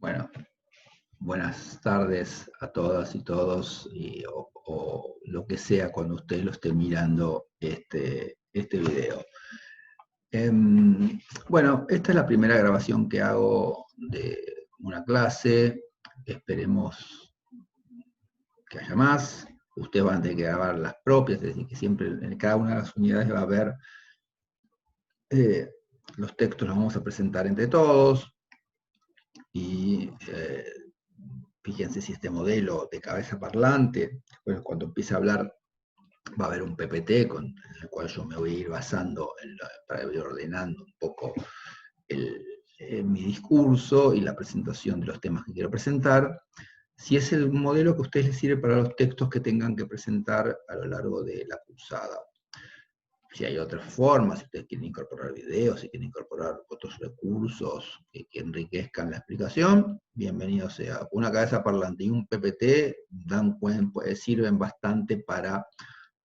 Bueno, buenas tardes a todas y todos, o lo que sea cuando usted lo esté mirando este video. Bueno, esta es la primera grabación que hago de una clase. Esperemos que haya más. Ustedes van a tener que grabar las propias, es decir, que siempre en cada una de las unidades va a haber los textos, los vamos a presentar entre todos. Y fíjense si este modelo de cabeza parlante, bueno, cuando empiece a hablar va a haber un PPT con el cual yo me voy a ir basando para ir ordenando un poco mi discurso y la presentación de los temas que quiero presentar. Si es el modelo que a ustedes les sirve para los textos que tengan que presentar a lo largo de la cursada. Si hay otras formas, si ustedes quieren incorporar videos, si quieren incorporar otros recursos que enriquezcan la explicación, bienvenido sea. Una cabeza parlante y un PPT sirven bastante para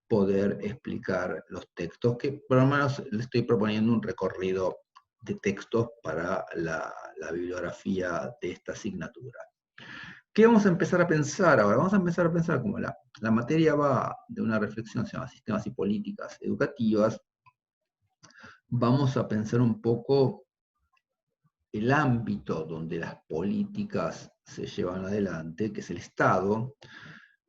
poder explicar los textos, que por lo menos le estoy proponiendo un recorrido de textos para la bibliografía de esta asignatura. ¿Qué vamos a empezar a pensar ahora? Vamos a empezar a pensar como la materia va de una reflexión, se llama Sistemas y Políticas Educativas. Vamos a pensar un poco el ámbito donde las políticas se llevan adelante, que es el Estado,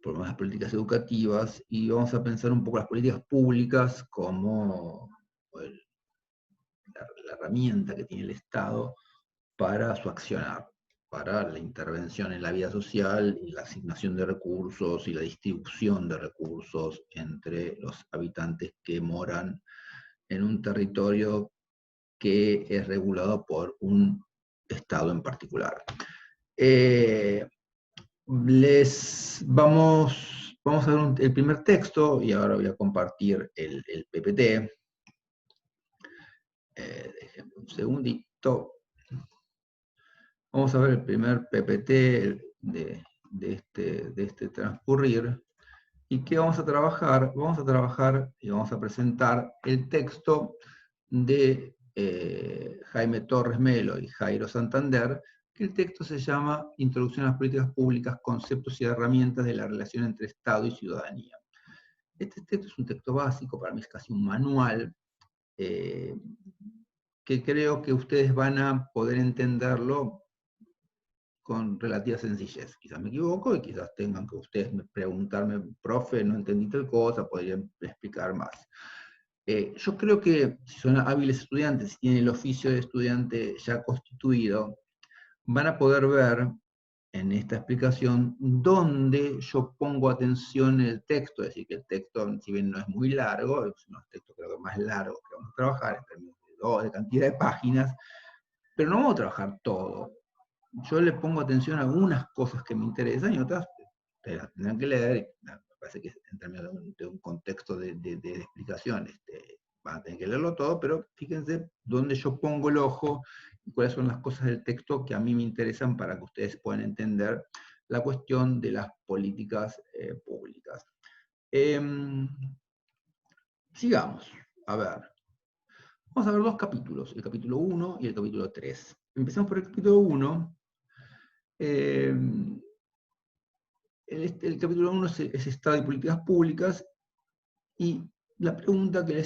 por lo menos las políticas educativas, y vamos a pensar un poco las políticas públicas como la herramienta que tiene el Estado para su accionar, para la intervención en la vida social y la asignación de recursos y la distribución de recursos entre los habitantes que moran en un territorio que es regulado por un Estado en particular. Vamos a ver el primer texto y ahora voy a compartir el PPT. Déjenme un segundito. Vamos a ver el primer PPT de este transcurrir. ¿Y qué vamos a trabajar? Vamos a trabajar y vamos a presentar el texto de Jaime Torres Melo y Jairo Santander, que el texto se llama Introducción a las Políticas Públicas, Conceptos y Herramientas de la Relación entre Estado y Ciudadanía. Este texto es un texto básico, para mí es casi un manual, que creo que ustedes van a poder entenderlo con relativa sencillez. Quizás me equivoco y quizás tengan que ustedes preguntarme, profe, no entendí tal cosa, podría explicar más. Yo creo que si son hábiles estudiantes, si tienen el oficio de estudiante ya constituido, van a poder ver en esta explicación dónde yo pongo atención en el texto, es decir, que el texto, si bien no es muy largo, es uno de los textos creo que más largos que vamos a trabajar en términos de cantidad de páginas, pero no vamos a trabajar todo. Yo le pongo atención a algunas cosas que me interesan y otras ustedes las tendrán que leer. Me parece que en términos de un contexto de explicación van a tener que leerlo todo, pero fíjense dónde yo pongo el ojo y cuáles son las cosas del texto que a mí me interesan para que ustedes puedan entender la cuestión de las políticas públicas. Sigamos, a ver. Vamos a ver dos capítulos, el capítulo 1 y el capítulo 3. Empezamos por el capítulo 1. El capítulo 1 es Estado y Políticas Públicas, y la pregunta que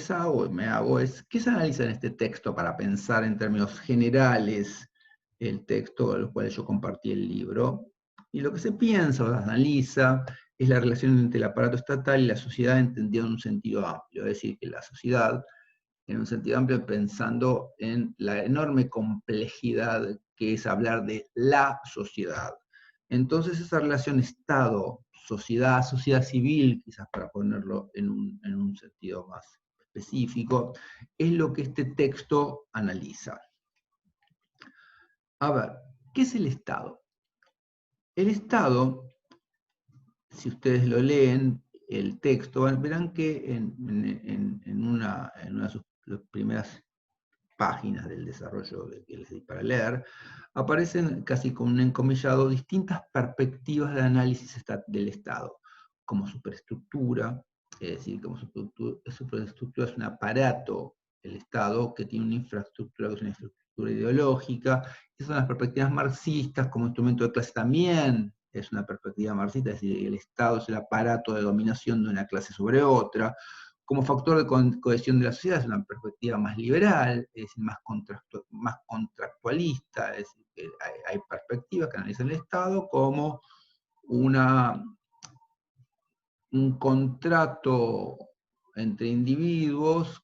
me hago es, ¿qué se analiza en este texto para pensar en términos generales el texto al cual yo compartí el libro? Y lo que se piensa o se analiza es la relación entre el aparato estatal y la sociedad entendida en un sentido amplio, es decir, que la sociedad en un sentido amplio pensando en la enorme complejidad que es hablar de la sociedad. Entonces esa relación Estado-sociedad, sociedad civil, quizás para ponerlo en un sentido más específico, es lo que este texto analiza. A ver, ¿qué es el Estado? El Estado, si ustedes lo leen, el texto, verán que en una de sus primeras páginas del desarrollo que les di para leer, aparecen casi con un encomillado distintas perspectivas de análisis del Estado, como superestructura, es decir, como superestructura es un aparato, el Estado, que tiene una infraestructura que es una estructura ideológica. Esas son las perspectivas marxistas, como instrumento de clase también es una perspectiva marxista, es decir, el Estado es el aparato de dominación de una clase sobre otra. Como factor de cohesión de la sociedad es una perspectiva más liberal, es decir, más contractualista, es decir, que hay perspectivas que analizan el Estado como un contrato entre individuos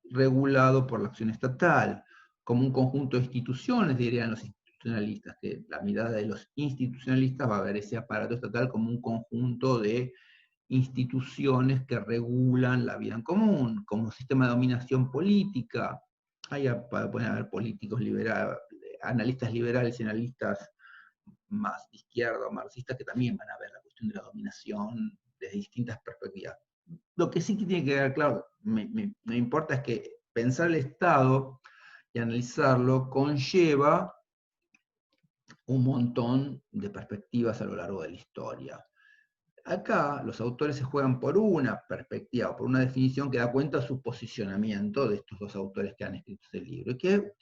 regulado por la acción estatal, como un conjunto de instituciones, dirían los institucionalistas, que la mirada de los institucionalistas va a ver ese aparato estatal como un conjunto de instituciones que regulan la vida en común, como un sistema de dominación política. Ahí pueden haber políticos liberales, analistas liberales y analistas más de izquierda o marxistas que también van a ver la cuestión de la dominación desde distintas perspectivas. Lo que sí que tiene que quedar claro, me importa es que pensar el Estado y analizarlo conlleva un montón de perspectivas a lo largo de la historia. Acá los autores se juegan por una perspectiva, por una definición que da cuenta de su posicionamiento de estos dos autores que han escrito este libro, y que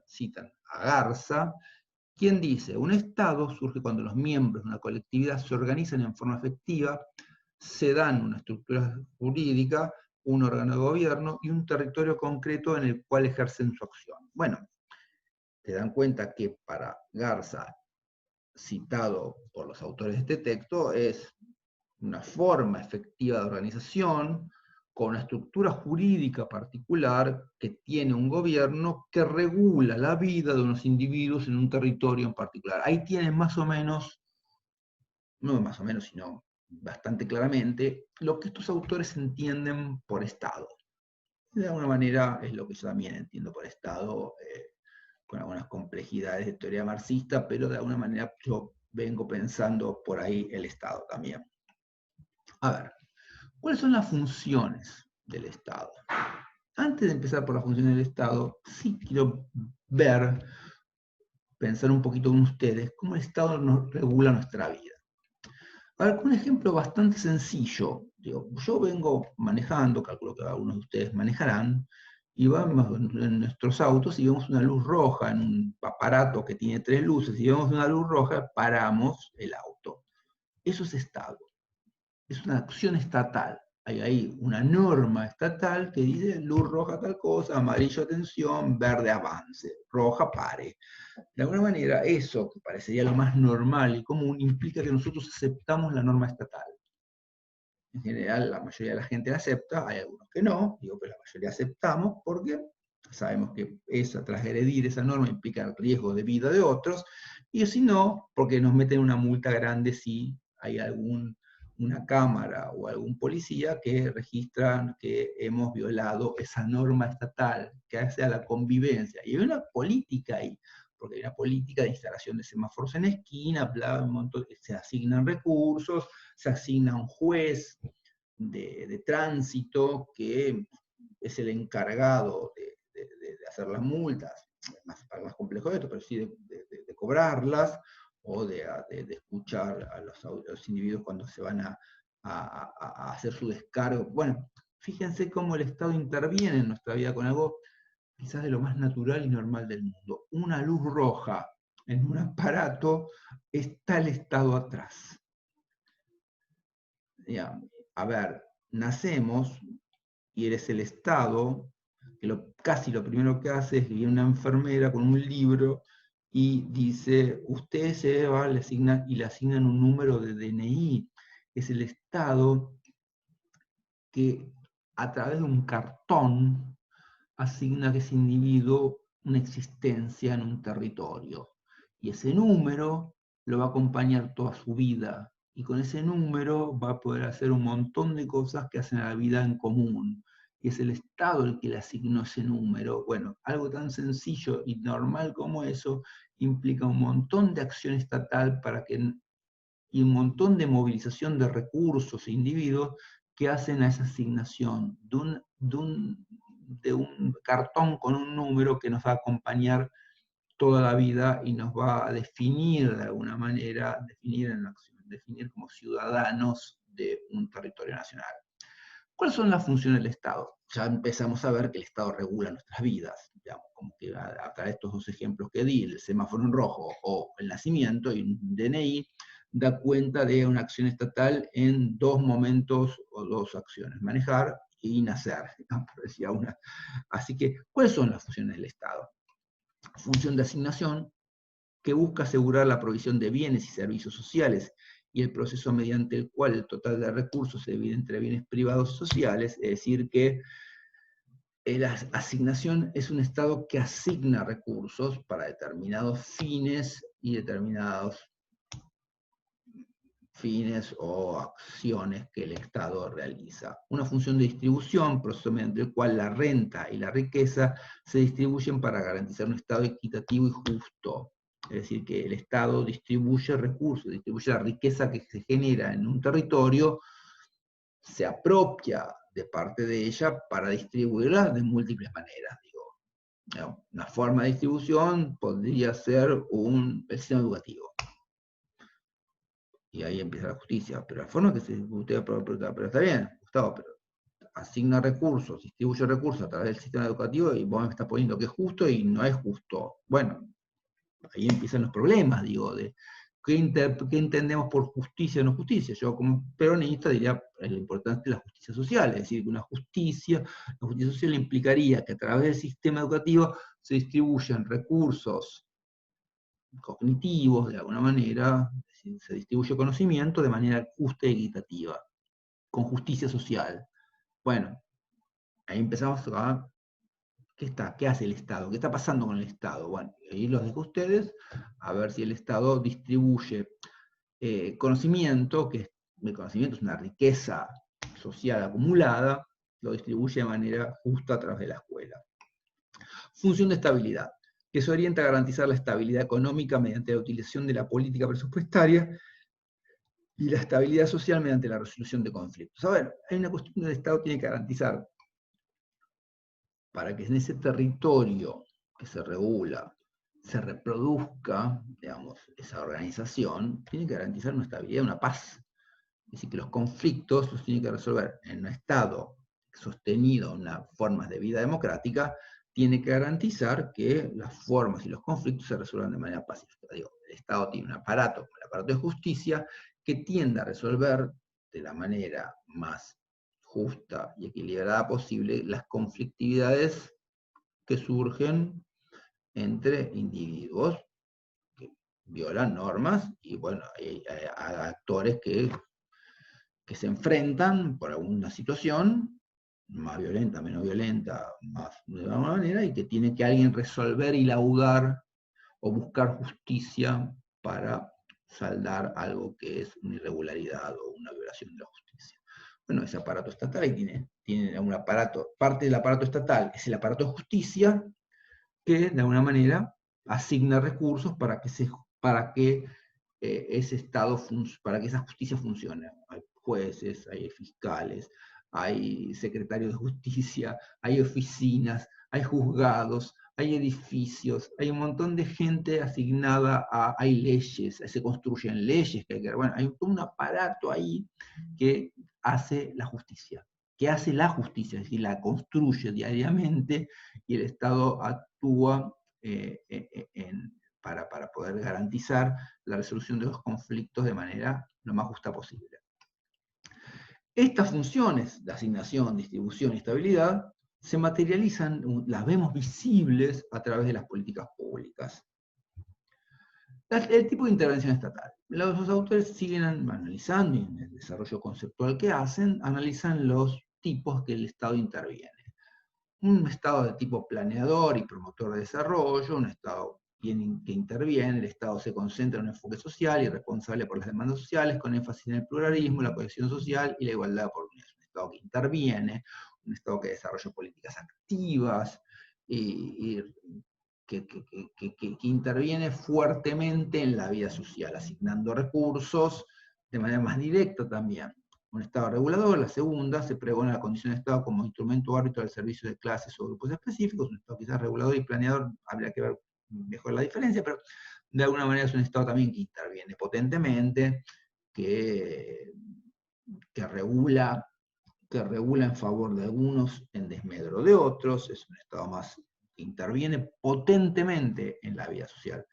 citan a Garza, quien dice: un Estado surge cuando los miembros de una colectividad se organizan en forma efectiva, se dan una estructura jurídica, un órgano de gobierno y un territorio concreto en el cual ejercen su acción. Bueno, te dan cuenta que para Garza, citado por los autores de este texto, es una forma efectiva de organización con una estructura jurídica particular que tiene un gobierno que regula la vida de unos individuos en un territorio en particular. Ahí tienen más o menos, no más o menos, sino bastante claramente, lo que estos autores entienden por Estado. De alguna manera es lo que yo también entiendo por Estado, con algunas complejidades de teoría marxista, pero de alguna manera yo vengo pensando por ahí el Estado también. A ver, ¿cuáles son las funciones del Estado? Antes de empezar por las funciones del Estado, sí quiero pensar un poquito con ustedes, cómo el Estado nos regula nuestra vida. A ver, un ejemplo bastante sencillo. Yo vengo manejando, calculo que algunos de ustedes manejarán, y vamos en nuestros autos y vemos una luz roja en un aparato que tiene 3 luces, y vemos una luz roja, paramos el auto. Eso es Estado. Es una acción estatal. Hay ahí una norma estatal que dice luz roja tal cosa, amarillo atención, verde avance, roja pare. De alguna manera, eso que parecería lo más normal y común implica que nosotros aceptamos la norma estatal. En general, la mayoría de la gente la acepta, hay algunos que no, digo que la mayoría aceptamos porque sabemos que transgredir esa norma implica el riesgo de vida de otros, y si no, porque nos meten una multa grande si hay una cámara o algún policía que registran que hemos violado esa norma estatal que hace a la convivencia. Y hay una política ahí, porque hay una política de instalación de semáforos en esquina, bla, un montón, se asignan recursos, se asigna un juez de tránsito que es el encargado de hacer las multas, más complejo de esto, pero sí de cobrarlas, o de escuchar a los individuos cuando se van a hacer su descargo. Bueno, fíjense cómo el Estado interviene en nuestra vida con algo quizás de lo más natural y normal del mundo. Una luz roja en un aparato, está el Estado atrás. Ya, a ver, nacemos y eres el Estado, que casi lo primero que hace es ir una enfermera con un libro y dice: usted se va, le asignan un número de DNI. Es el Estado que a través de un cartón asigna a ese individuo una existencia en un territorio. Y ese número lo va a acompañar toda su vida. Y con ese número va a poder hacer un montón de cosas que hacen a la vida en común. Y es el Estado el que le asignó ese número. Bueno, algo tan sencillo y normal como eso implica un montón de acción estatal y un montón de movilización de recursos e individuos que hacen a esa asignación de un cartón con un número que nos va a acompañar toda la vida y nos va a definir de alguna manera, definir como ciudadanos de un territorio nacional. ¿Cuáles son las funciones del Estado? Ya empezamos a ver que el Estado regula nuestras vidas, digamos, como que a través de estos dos ejemplos que di, el semáforo en rojo o el nacimiento y un DNI, da cuenta de una acción estatal en dos momentos o dos acciones, manejar y nacer, decía una. Así que, ¿cuáles son las funciones del Estado? Función de asignación, que busca asegurar la provisión de bienes y servicios sociales y el proceso mediante el cual el total de recursos se divide entre bienes privados y sociales, es decir, que la asignación es un Estado que asigna recursos para determinados fines y determinados fines o acciones que el Estado realiza. Una función de distribución, proceso mediante el cual la renta y la riqueza se distribuyen para garantizar un Estado equitativo y justo. Es decir, que el Estado distribuye recursos, distribuye la riqueza que se genera en un territorio, se apropia de parte de ella para distribuirla de múltiples maneras. Digo, una forma de distribución podría ser el sistema educativo. Y ahí empieza la justicia. Pero la forma que se discute, pero está bien, Gustavo, pero asigna recursos, distribuye recursos a través del sistema educativo y vos me estás poniendo que es justo y no es justo. Bueno, ahí empiezan los problemas, digo, de qué entendemos por justicia o no justicia. Yo como peronista diría lo importante es la justicia social, es decir, que la justicia social implicaría que a través del sistema educativo se distribuyan recursos cognitivos, de alguna manera, se distribuye conocimiento de manera justa y equitativa, con justicia social. Bueno, ahí empezamos a... ¿Qué hace el Estado? ¿Qué está pasando con el Estado? Bueno, ahí los dejo a ustedes, a ver si el Estado distribuye conocimiento, que el conocimiento es una riqueza social acumulada, lo distribuye de manera justa a través de la escuela. Función de estabilidad, que se orienta a garantizar la estabilidad económica mediante la utilización de la política presupuestaria y la estabilidad social mediante la resolución de conflictos. A ver, hay una cuestión que el Estado tiene que garantizar para que en ese territorio que se regula se reproduzca, digamos, esa organización, tiene que garantizar una estabilidad, una paz. Es decir, que los conflictos los tiene que resolver en un Estado sostenido en unas formas de vida democrática, tiene que garantizar que las formas y los conflictos se resuelvan de manera pacífica. Digo, el Estado tiene un aparato, como el aparato de justicia, que tiende a resolver de la manera más justa y equilibrada posible las conflictividades que surgen entre individuos que violan normas y bueno, hay actores que se enfrentan por alguna situación, más violenta, menos violenta, más de alguna manera, y que tiene que alguien resolver y laudar o buscar justicia para saldar algo que es una irregularidad o una violación de la justicia. Bueno, ese aparato estatal ahí tiene un aparato, parte del aparato estatal es el aparato de justicia, que de alguna manera asigna recursos para que ese Estado, para que esa justicia funcione. Hay jueces, hay fiscales, hay secretarios de justicia, hay oficinas, hay juzgados, hay edificios, hay un montón de gente asignada hay leyes, se construyen leyes que hay que, bueno, hay un aparato ahí que hace la justicia, es decir, la construye diariamente y el Estado actúa para poder garantizar la resolución de los conflictos de manera lo más justa posible. Estas funciones de asignación, distribución y estabilidad se materializan, las vemos visibles a través de las políticas públicas. El tipo de intervención estatal. Los autores siguen analizando, y en el desarrollo conceptual que hacen, analizan los tipos que el Estado interviene. Un Estado de tipo planeador y promotor de desarrollo, un Estado que interviene, el Estado se concentra en un enfoque social y responsable por las demandas sociales, con énfasis en el pluralismo, la cohesión social y la igualdad de oportunidades. Un Estado que interviene, un Estado que desarrolla políticas activas, y que interviene fuertemente en la vida social, asignando recursos de manera más directa también. Un Estado regulador, la segunda, se pregona la condición de Estado como instrumento árbitro del servicio de clases o grupos específicos. Un Estado quizás regulador y planeador, habría que ver mejor la diferencia, pero de alguna manera es un Estado también que interviene potentemente, que regula que regula en favor de algunos en desmedro de otros, es un Estado más que interviene potentemente en la vida social.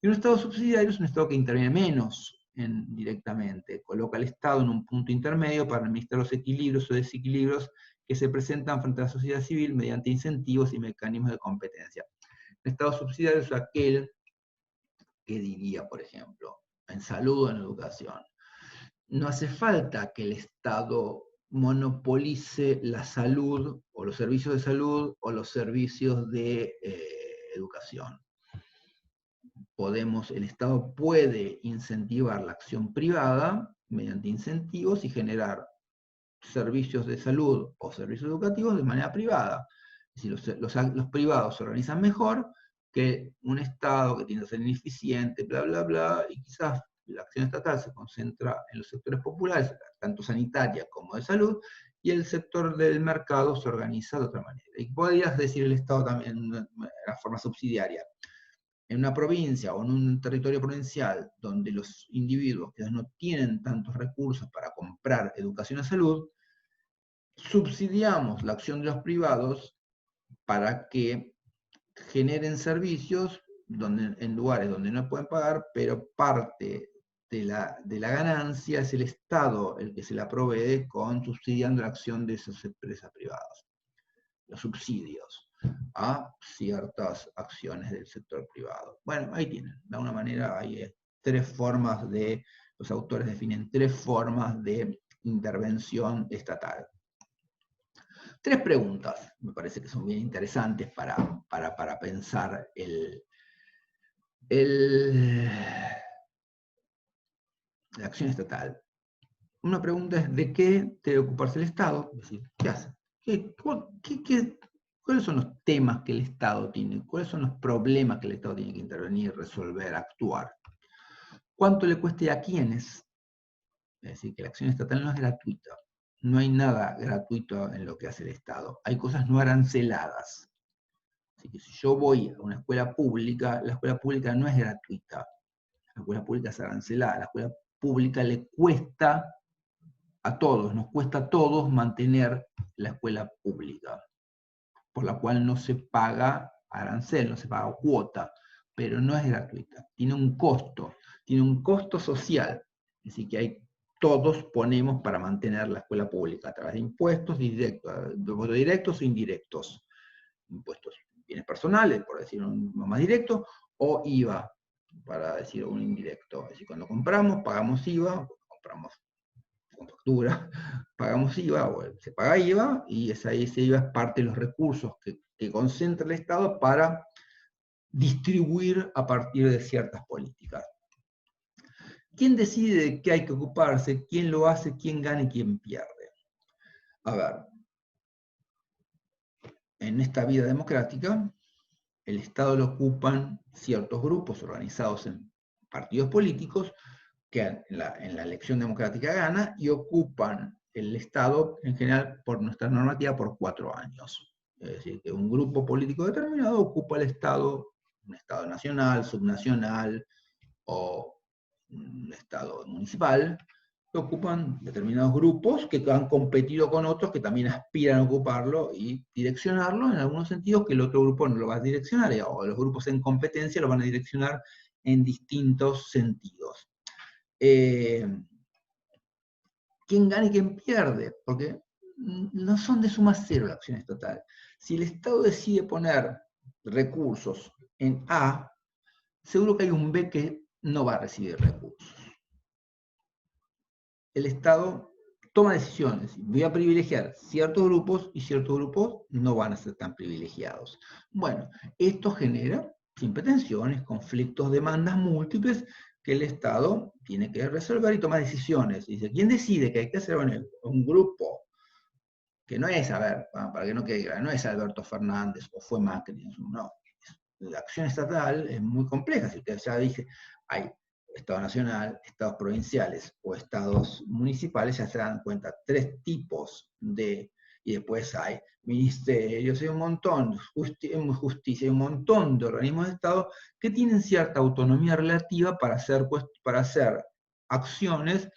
Y un Estado subsidiario es un Estado que interviene menos directamente, coloca al Estado en un punto intermedio para administrar los equilibrios o desequilibrios que se presentan frente a la sociedad civil mediante incentivos y mecanismos de competencia. El Estado subsidiario es aquel que diría, por ejemplo, en salud o en educación, no hace falta que el Estado monopolice la salud o los servicios de salud o los servicios de educación. El Estado puede incentivar la acción privada mediante incentivos y generar servicios de salud o servicios educativos de manera privada. Es decir, los privados se organizan mejor que un Estado que tiende a ser ineficiente, bla, bla, bla, y quizás la acción estatal se concentra en los sectores populares, tanto sanitaria como de salud, y el sector del mercado se organiza de otra manera. Y podrías decir el Estado también de una forma subsidiaria. En una provincia o en un territorio provincial donde los individuos que no tienen tantos recursos para comprar educación y salud, subsidiamos la acción de los privados para que generen servicios en lugares donde no pueden pagar, pero parte de la ganancia es el Estado el que se la provee subsidiando la acción de esas empresas privadas. Los subsidios a ciertas acciones del sector privado. Bueno, ahí tienen, de alguna manera hay los autores definen 3 formas de intervención estatal. 3 preguntas, me parece que son bien interesantes para pensar la acción estatal. Una pregunta es, ¿de qué debe ocuparse el Estado? Es decir, ¿qué hace? ¿Cuáles son los temas que el Estado tiene? ¿Cuáles son los problemas que el Estado tiene que intervenir, resolver, actuar? ¿Cuánto le cueste a quiénes? Es decir, que la acción estatal no es gratuita. No hay nada gratuito en lo que hace el Estado. Hay cosas no aranceladas. Así que si yo voy a una escuela pública, la escuela pública no es gratuita. La escuela pública es arancelada. La escuela pública le cuesta a todos, nos cuesta a todos mantener la escuela pública, por la cual no se paga arancel, no se paga cuota, pero no es gratuita. Tiene un costo social. Es decir, que todos ponemos para mantener la escuela pública a través de impuestos directos o indirectos. Impuestos bienes personales, por decir un más directo, o IVA, para decir un indirecto. Es decir, cuando compramos, pagamos IVA, compramos con factura, pagamos IVA, o se paga IVA, y ese IVA es parte de los recursos que concentra el Estado para distribuir a partir de ciertas políticas. ¿Quién decide de qué hay que ocuparse? ¿Quién lo hace? ¿Quién gana y quién pierde? A ver, en esta vida democrática, el Estado lo ocupan ciertos grupos organizados en partidos políticos que en la elección democrática gana y ocupan el Estado en general por nuestra normativa por 4 años. Es decir, que un grupo político determinado ocupa el Estado, un Estado nacional, subnacional o un Estado municipal, que ocupan determinados grupos que han competido con otros que también aspiran a ocuparlo y direccionarlo en algunos sentidos que el otro grupo no lo va a direccionar, o los grupos en competencia lo van a direccionar en distintos sentidos. ¿Quién gana y quién pierde? Porque no son de suma cero la acción estatal. Si el Estado decide poner recursos en A, seguro que hay un B que no va a recibir recursos. El Estado toma decisiones. Voy a privilegiar ciertos grupos y ciertos grupos no van a ser tan privilegiados. Bueno, esto genera siempre tensiones, conflictos, demandas múltiples que el Estado tiene que resolver y tomar decisiones. Dice, ¿quién decide que hay que hacer un grupo? Que no es, a ver, para que no quede claro, no es Alberto Fernández o fue Macri, no. La acción estatal es muy compleja. Si usted ya dije, hay Estado nacional, estados provinciales o estados municipales, ya se dan cuenta 3 tipos y después hay ministerios, hay un montón, justicia, hay un montón de organismos de Estado que tienen cierta autonomía relativa para hacer acciones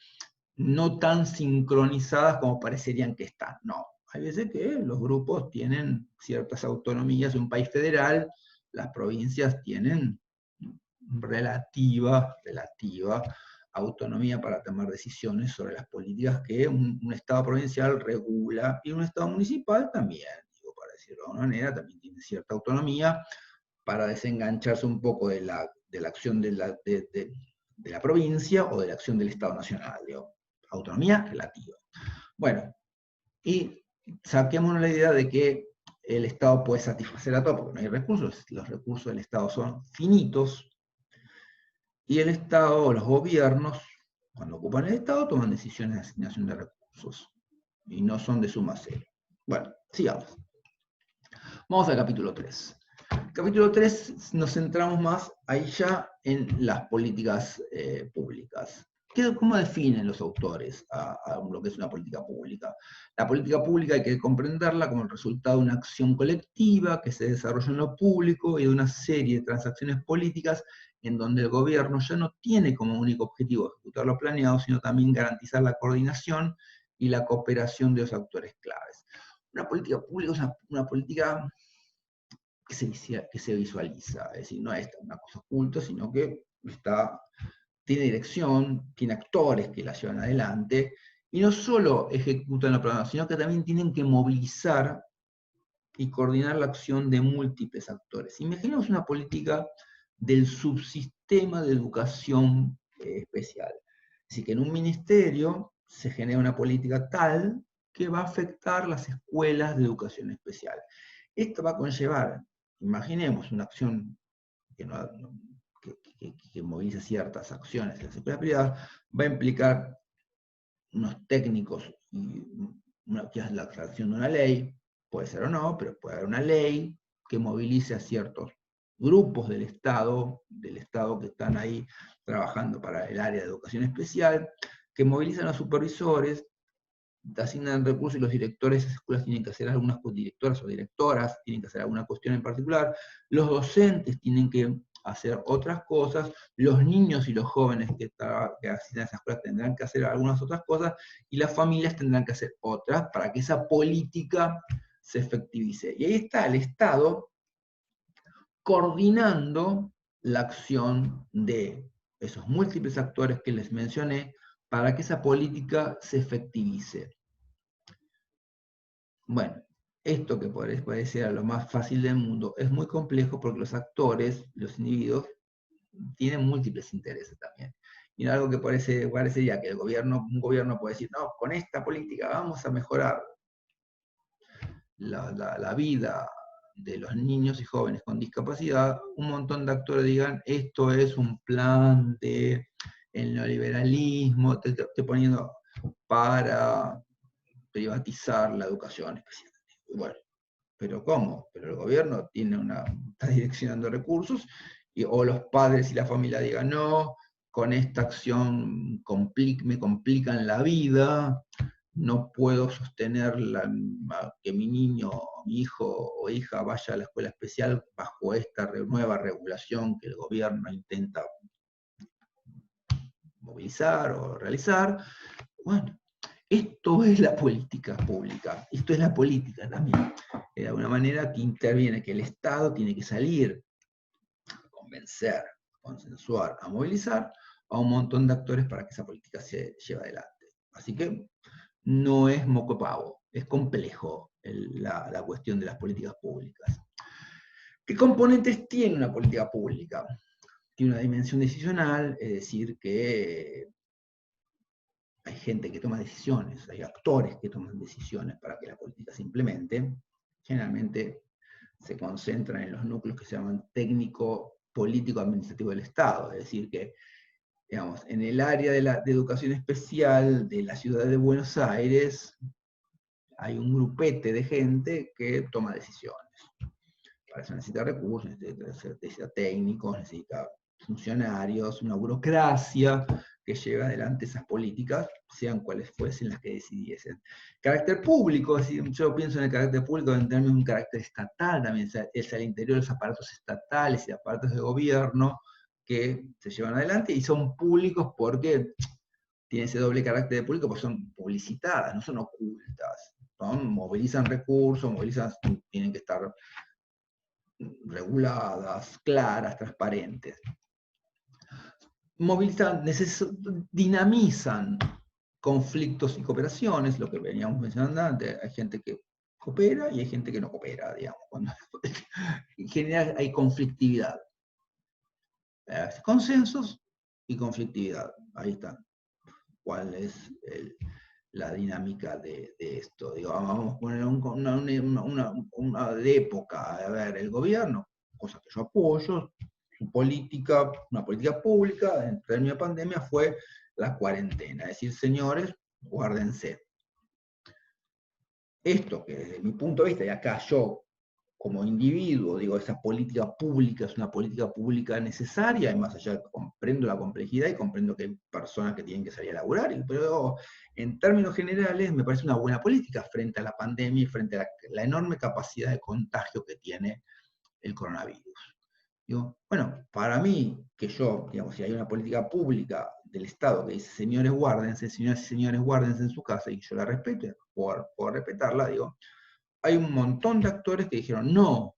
no tan sincronizadas como parecerían que están. No, hay veces que los grupos tienen ciertas autonomías. En un país federal, las provincias tienen relativa autonomía para tomar decisiones sobre las políticas que un Estado provincial regula, y un Estado municipal también, digo, para decirlo de alguna manera, también tiene cierta autonomía para desengancharse un poco de la acción de la provincia o de la acción del Estado nacional, digo, autonomía relativa. Bueno, y saquémonos la idea de que el Estado puede satisfacer a todo, porque no hay recursos, los recursos del Estado son finitos, y el Estado o los gobiernos, cuando ocupan el Estado, toman decisiones de asignación de recursos, y no son de suma cero. Bueno, sigamos. Vamos al capítulo 3. Capítulo 3 nos centramos más ahí ya en las políticas públicas. ¿Cómo definen los autores a lo que es una política pública? La política pública hay que comprenderla como el resultado de una acción colectiva que se desarrolla en lo público y de una serie de transacciones políticas en donde el gobierno ya no tiene como único objetivo ejecutar lo planeado, sino también garantizar la coordinación y la cooperación de los actores claves. Una política pública es una política que se visualiza, es decir, no es una cosa oculta, sino que tiene dirección, tiene actores que la llevan adelante, y no solo ejecutan la programación, sino que también tienen que movilizar y coordinar la acción de múltiples actores. Imaginemos una política del subsistema de educación especial. Así que en un ministerio se genera una política tal que va a afectar las escuelas de educación especial. Esto va a conllevar, imaginemos una acción que movilice ciertas acciones en las escuelas privadas, va a implicar unos técnicos y la creación de una ley, puede ser o no, pero puede haber una ley que movilice a ciertos grupos del Estado que están ahí trabajando para el área de educación especial, que movilizan a supervisores, asignan recursos, y los directores de esas escuelas tienen que hacer algunas, directoras o directoras tienen que hacer alguna cuestión en particular, los docentes tienen que hacer otras cosas, los niños y los jóvenes que asisten a esa escuela tendrán que hacer algunas otras cosas, y las familias tendrán que hacer otras para que esa política se efectivice. Y ahí está el Estado coordinando la acción de esos múltiples actores que les mencioné para que esa política se efectivice. Bueno, esto que parecer lo más fácil del mundo es muy complejo porque los actores, los individuos, tienen múltiples intereses también. Y algo que parecería que un gobierno puede decir, no, con esta política vamos a mejorar la vida de los niños y jóvenes con discapacidad. Un montón de actores digan, esto es un plan de el neoliberalismo, te poniendo para privatizar la educación especial. Bueno, pero ¿cómo? Pero el gobierno está direccionando recursos, o los padres y la familia digan, no, con esta acción me complican la vida, no puedo sostener que mi niño, mi hijo o hija vaya a la escuela especial bajo esta nueva regulación que el gobierno intenta movilizar o realizar. Bueno, esto es la política pública, esto es la política también. De alguna manera que interviene, que el Estado tiene que salir a convencer, a consensuar, a movilizar a un montón de actores para que esa política se lleve adelante. Así que no es moco pavo, es complejo la cuestión de las políticas públicas. ¿Qué componentes tiene una política pública? Tiene una dimensión decisional, es decir, que hay gente que toma decisiones, hay actores que toman decisiones para que la política se implemente. Generalmente se concentran en los núcleos que se llaman técnico, político, administrativo del Estado, es decir, que digamos, en el área de educación especial de la ciudad de Buenos Aires hay un grupete de gente que toma decisiones. Para eso necesita recursos, necesita técnicos, necesita funcionarios, una burocracia que lleve adelante esas políticas, sean cuales fuesen las que decidiesen. Carácter público, es decir, yo pienso en el carácter público en términos de un carácter estatal también, es al interior de los aparatos estatales y aparatos de gobierno que se llevan adelante y son públicos porque tienen ese doble carácter de público porque son publicitadas, no son ocultas. Movilizan recursos, tienen que estar reguladas, claras, transparentes. Dinamizan conflictos y cooperaciones, lo que veníamos mencionando antes. Hay gente que coopera y hay gente que no coopera, digamos. En general hay conflictividad. Consensos y conflictividad. Ahí está. ¿Cuál es la dinámica de esto? Digo, vamos a poner una de época. A ver, el gobierno, cosa que yo apoyo, su política, una política pública en términos de pandemia fue la cuarentena. Es decir, señores, guárdense. Esto que desde mi punto de vista, y acá yo como individuo, digo, esa política pública es una política pública necesaria, y más allá comprendo la complejidad y comprendo que hay personas que tienen que salir a laburar, pero en términos generales me parece una buena política frente a la pandemia y frente a la enorme capacidad de contagio que tiene el coronavirus. Digo, bueno, para mí, que yo, digamos, si hay una política pública del Estado que dice, señores, guárdense, señoras y señores, guárdense en su casa, y yo la respeto, por respetarla, digo, hay un montón de actores que dijeron, no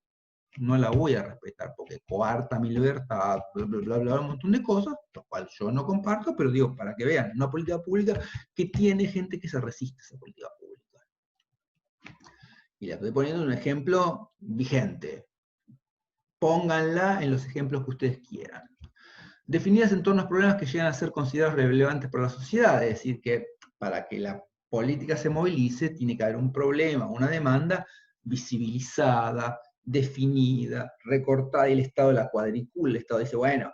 la voy a respetar porque coarta mi libertad, bla, bla, bla, bla, un montón de cosas, lo cual yo no comparto, pero digo, para que vean, una política pública que tiene gente que se resiste a esa política pública. Y le estoy poniendo un ejemplo vigente. Pónganla en los ejemplos que ustedes quieran. Definidas en torno a los problemas que llegan a ser considerados relevantes para la sociedad, es decir, que para que la política se movilice tiene que haber un problema, una demanda visibilizada, definida, recortada, y el Estado la cuadricula. El Estado dice, bueno,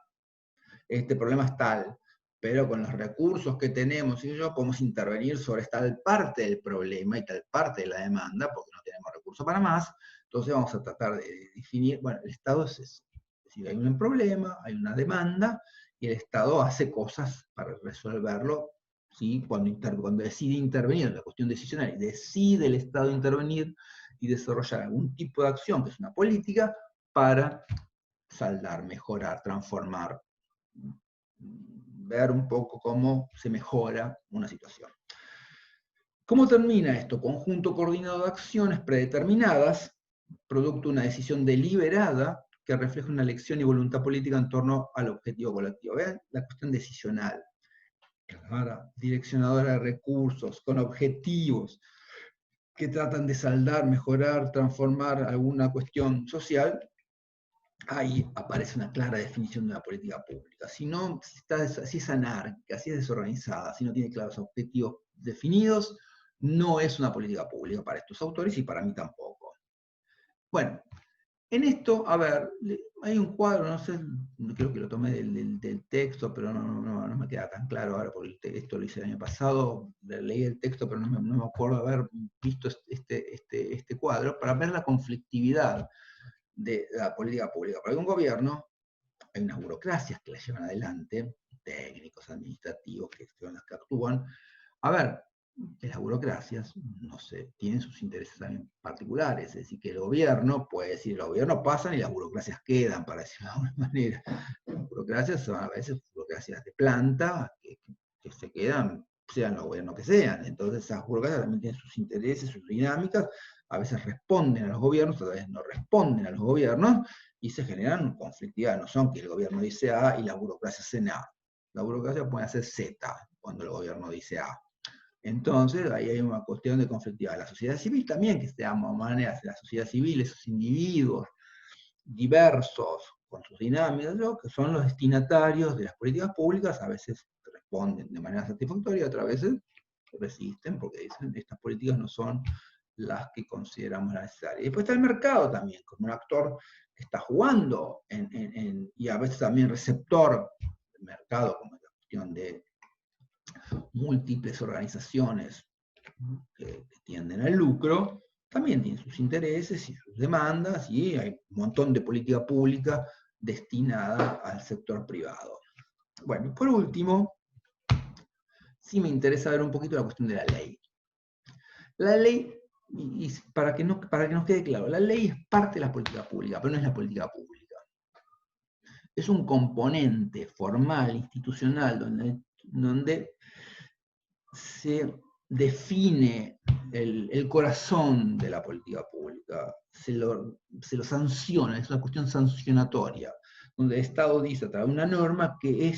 este problema es tal, pero con los recursos que tenemos y yo podemos intervenir sobre tal parte del problema y tal parte de la demanda, porque no tenemos recursos para más. Entonces vamos a tratar de definir, bueno, el Estado es eso. Es decir, hay un problema, hay una demanda, y el Estado hace cosas para resolverlo, ¿sí? Cuando decide intervenir en la cuestión decisional, y decide el Estado intervenir y desarrollar algún tipo de acción, que es una política, para saldar, mejorar, transformar, ver un poco cómo se mejora una situación. ¿Cómo termina esto? Conjunto coordinado de acciones predeterminadas, producto de una decisión deliberada que refleja una elección y voluntad política en torno al objetivo colectivo. Vean la cuestión decisional, clara, direccionadora de recursos, con objetivos que tratan de saldar, mejorar, transformar alguna cuestión social. Ahí aparece una clara definición de una política pública. Si no, si es anárquica, si es desorganizada, si no tiene claros objetivos definidos, no es una política pública para estos autores y para mí tampoco. Bueno, en esto, a ver, hay un cuadro, no sé, creo que lo tomé del texto, pero no me queda tan claro ahora, porque esto lo hice el año pasado, leí el texto, pero no me acuerdo haber visto este cuadro, para ver la conflictividad de la política pública. Para un gobierno hay unas burocracias que la llevan adelante, técnicos, administrativos, que son las que actúan. A ver, que las burocracias, no sé, tienen sus intereses también particulares, es decir, que el gobierno puede decir, los gobiernos pasan y las burocracias quedan, para decirlo de alguna manera. Las burocracias son a veces burocracias de planta, que se quedan, sean los gobiernos que sean. Entonces esas burocracias también tienen sus intereses, sus dinámicas, a veces responden a los gobiernos, a veces no responden a los gobiernos, y se generan conflictividades. No son que el gobierno dice A y la burocracia hace A. La burocracia puede hacer Z cuando el gobierno dice A. Entonces, ahí hay una cuestión de conflictividad. La sociedad civil también, que se llama maneras, la sociedad civil, esos individuos diversos, con sus dinámicas, ¿no?, que son los destinatarios de las políticas públicas, a veces responden de manera satisfactoria, otras veces resisten porque dicen estas políticas no son las que consideramos necesarias. Y después está el mercado también, como un actor que está jugando, y a veces también receptor del mercado, como la cuestión de múltiples organizaciones que tienden al lucro, también tienen sus intereses y sus demandas, y hay un montón de política pública destinada al sector privado. Bueno, y por último, sí me interesa ver un poquito la cuestión de la ley. La ley, y para que nos quede claro, la ley es parte de la política pública, pero no es la política pública. Es un componente formal, institucional, donde se define el corazón de la política pública, se lo sanciona, es una cuestión sancionatoria, donde el Estado dice a través de una norma que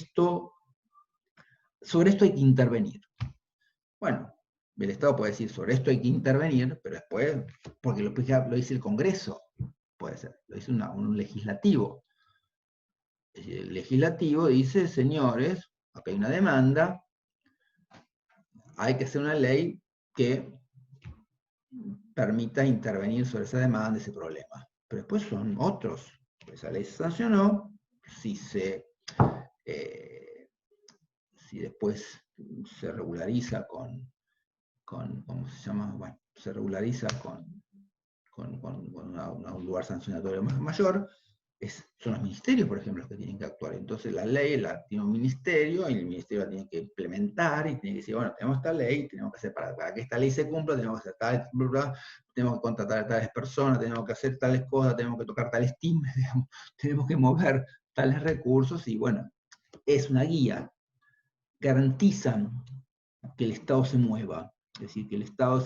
sobre esto hay que intervenir. Bueno, el Estado puede decir sobre esto hay que intervenir, pero después, porque lo dice el Congreso, puede ser, lo dice un legislativo. El legislativo dice, señores, acá hay una demanda, hay que hacer una ley que permita intervenir sobre esa demanda, ese problema. Pero después son otros. Esa ley se sancionó, si después se regulariza ¿cómo se llama? Bueno, se regulariza con un lugar sancionatorio mayor, son los ministerios, por ejemplo, los que tienen que actuar. Entonces la ley la tiene un ministerio, y el ministerio la tiene que implementar, y tiene que decir, bueno, tenemos esta ley, tenemos que hacer para que esta ley se cumpla, tenemos que hacer tal, bla, bla, tenemos que contratar a tales personas, tenemos que hacer tales cosas, tenemos que tocar tales timbres, digamos, tenemos que mover tales recursos, y bueno, es una guía. Garantizan que el Estado se mueva. Es decir, que el Estado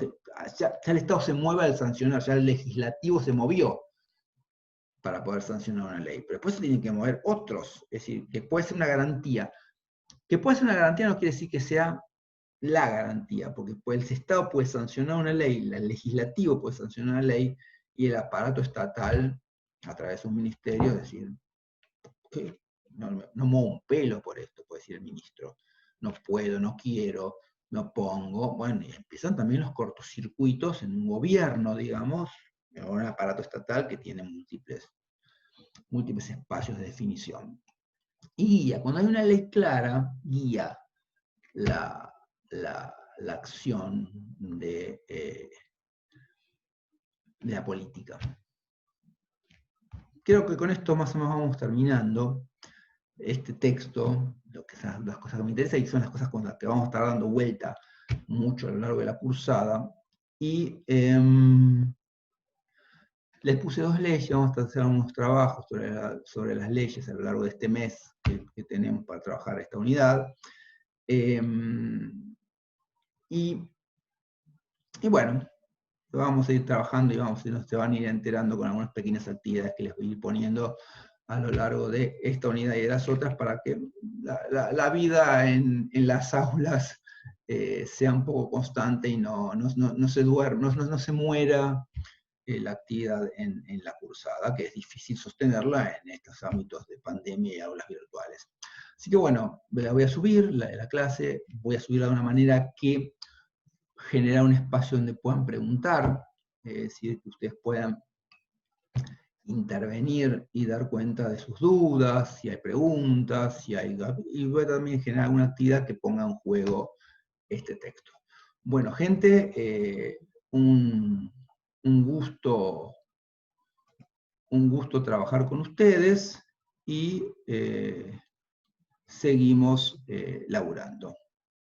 ya el Estado se mueve al sancionar, ya el legislativo se movió para poder sancionar una ley. Pero después se tienen que mover otros. Es decir, que puede ser una garantía. Que puede ser una garantía no quiere decir que sea la garantía, porque el Estado puede sancionar una ley, el legislativo puede sancionar una ley, y el aparato estatal, a través de un ministerio, es decir, no muevo un pelo por esto, puede decir el ministro. No puedo, no quiero, no pongo. Bueno, y empiezan también los cortocircuitos en un gobierno, digamos, en un aparato estatal que tiene múltiples espacios de definición. Y guía, cuando hay una ley clara, guía la acción de la política. Creo que con esto más o menos vamos terminando este texto, las cosas que me interesan, y son las cosas con las que vamos a estar dando vuelta mucho a lo largo de la cursada. Y les puse 2 leyes, vamos a hacer unos trabajos sobre las leyes a lo largo de este mes que tenemos para trabajar esta unidad. Y bueno, vamos a ir trabajando, y se van a ir enterando con algunas pequeñas actividades que les voy a ir poniendo a lo largo de esta unidad y de las otras, para que la vida en las aulas sea un poco constante y no se duerma, no se muera la actividad en la cursada, que es difícil sostenerla en estos ámbitos de pandemia y aulas virtuales. Así que bueno, la voy a subir, la clase, voy a subirla de una manera que genera un espacio donde puedan preguntar, es decir, que ustedes puedan intervenir y dar cuenta de sus dudas, si hay preguntas, y voy a también generar una actividad que ponga en juego este texto. Bueno, gente, un gusto trabajar con ustedes, y seguimos laburando.